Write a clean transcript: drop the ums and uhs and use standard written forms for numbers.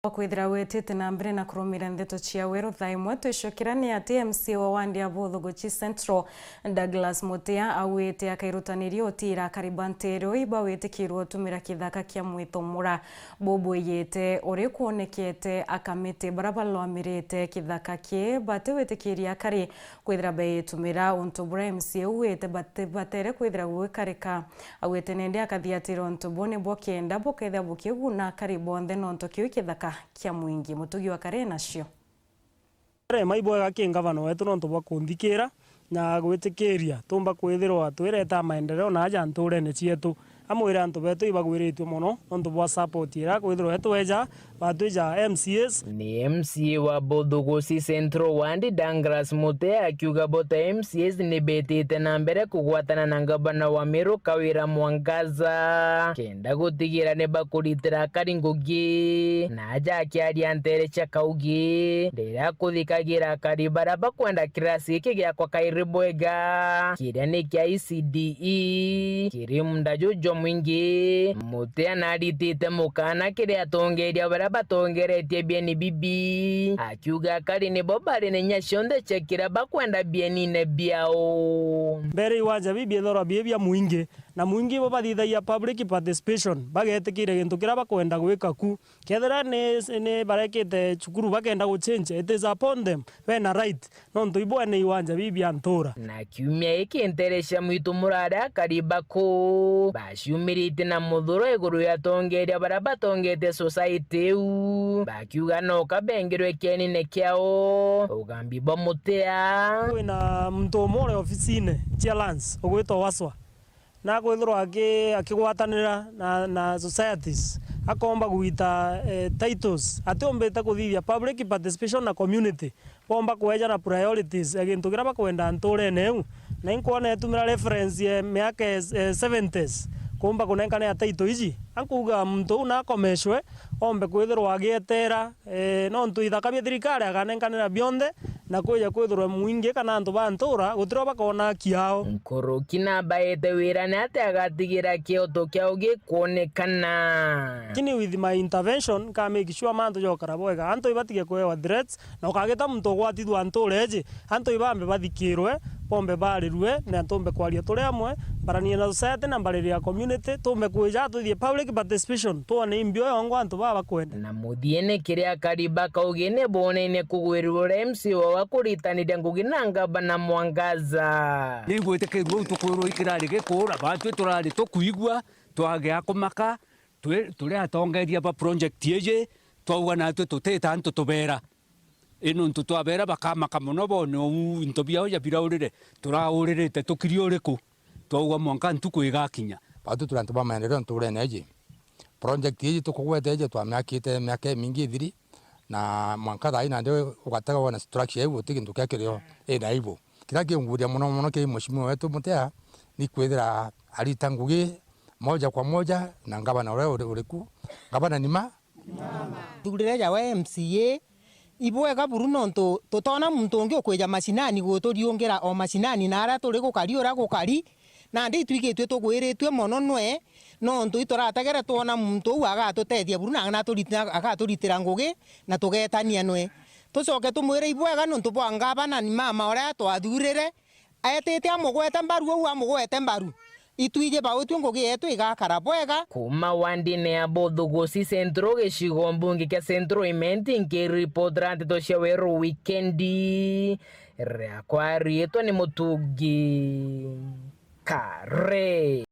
Wakwithira wetete na mbere na kurumira ndeto cia weru thaa imwe twicokirania ati MC wa wandi ya Buthuguchi Central Douglas Mutia awite akairutanirio utira karibantero iba witikirwo tumira kithaka kia Mwithomura bobo yete uri kuonekete akamite barabalwamirite kithaka kie bate witikiria kari kwithira be tumira untubura MC uwite batere kwithira gwikarika awite nende akathiatira untubone bokenda boketha bukiguna kari bonde nonto kiu kithaka kia mwingi mutugi wa kare nacio maiboga kingavana wetu nonto bwa kunthikira na gwitikiria tumba kwithirwa twireta maendeleo na aja nturene cietu amwira antu betu ibagwiritwe muno nonto bwa support ira kwithirwa etu eja batwija MCS ni MC wa Buthuguchi Central wandi Douglas Mutia akiuga bota MCS ni betite na mbere kugwatana na ngabana wa Meru Kawira Mwangaza kenda gutigira ne bakuritira karingugi na aja akiaria ntere cha kaugi ndira kuthikagira karibara bakwenda kirasi iki gya kwa Kairibwega kiria ni kia ECDE kiri mundaju mwingi Mutia naritite mukana kiria tongeria bara batongeretie bieni bibi akiuga kari ni bobari ne nyashonde chekira bakwenda bieni ne biao mbere iwaja bibi thora bibia mwingi na mwingi bo bathithagia public participation bagetikire gintu kira bakwenda gwika ku kethera ne barekete chukuru bakenda go change it is upon them when a right nonto ibo ne iwanja bibi antora na kiumia iki nteresha mwitu murara karibako bashumirite na muthuro iguru ya tongeria bara batongete society bakiuga no kabengirwe keni ne kiao ugambi bo Mutia kwina mtu more ofisine challenge ogwito waswa na kwithirwa akigwatanira na societies akomba gwita titles atombeta kuthithia public participation na community bomba kweja na priorities agintu gira bakwenda nturene eu na inkuona etumira reference ya miaka 70s kumba kunenkana ya title iji ankuga mtu na komeshwe ombe kwithirwa agietera no ntu ithaka bia thirikari aganenkanira bionde na kuja kwithirwa mwingi kana antu bantura gutiro bakona kiao nkuru kina baete wira na ate agatigira kioto kiao gikuonekana kini with my intervention ka make sure mantu jokara boega antu ibatige kwewa threats na ukageta mtu gwatithwa ntureje antu ibambe bathikirwe pombe barirwe na tumbe kwaria turi amwe barania na society na bariria community tumbe kuja tuthie public participation tuone imbio yongo antu baba kwenda na muthiene kiria kariba kaugene boneine kugwirwo MC wa kuritanira ngugi na ngabana Mwangaza ni gwetekirwo tukwirwo ikirari gikura batwe turari tukuigwa twage akumaka turi atongeria ba project yeje twauga na tuteta antu tubera ino ntu twabera bakamaka muno bono into biao ya biraurire turaurire tukirio riku twauga mwanka ntuku igakinya batu turantu ba maendeleo nturene eje project yeje tukugweteje twamyakite myaka mingi thiri na mwanka thai na ndio ugataga wona structure ego tikintu kakirio na ivo kira kiunguria muno ke mheshimiwa wetu Mutia ni kwithira arita ngugi moja kwa moja na ngabana uriku ngabana nima thurire ja wa MCA ibwega buru nonto tutona muntu ungi ukweja macinani guturiungira o macinani na ara turi gukari ura gukari na ndi twigitwe tugwiritwe mono nwe nonto itoratagera tuona muntu u agatutethia buru na agaturitira ngugi na tugetania nwe tucoke tumwire ibwega nonto bwa ngabana ni mama ora twathurire ayetete amugwete mbaru u amugwete mbaru itwije bawetwe ngugi yetu igakara bwega kuma wandine ya Buthuguchi Central gicigo mbunge kia Central imenti nkiripotera ndeto cia weru wikendi riakwa rietwa ni Mutugi Kare.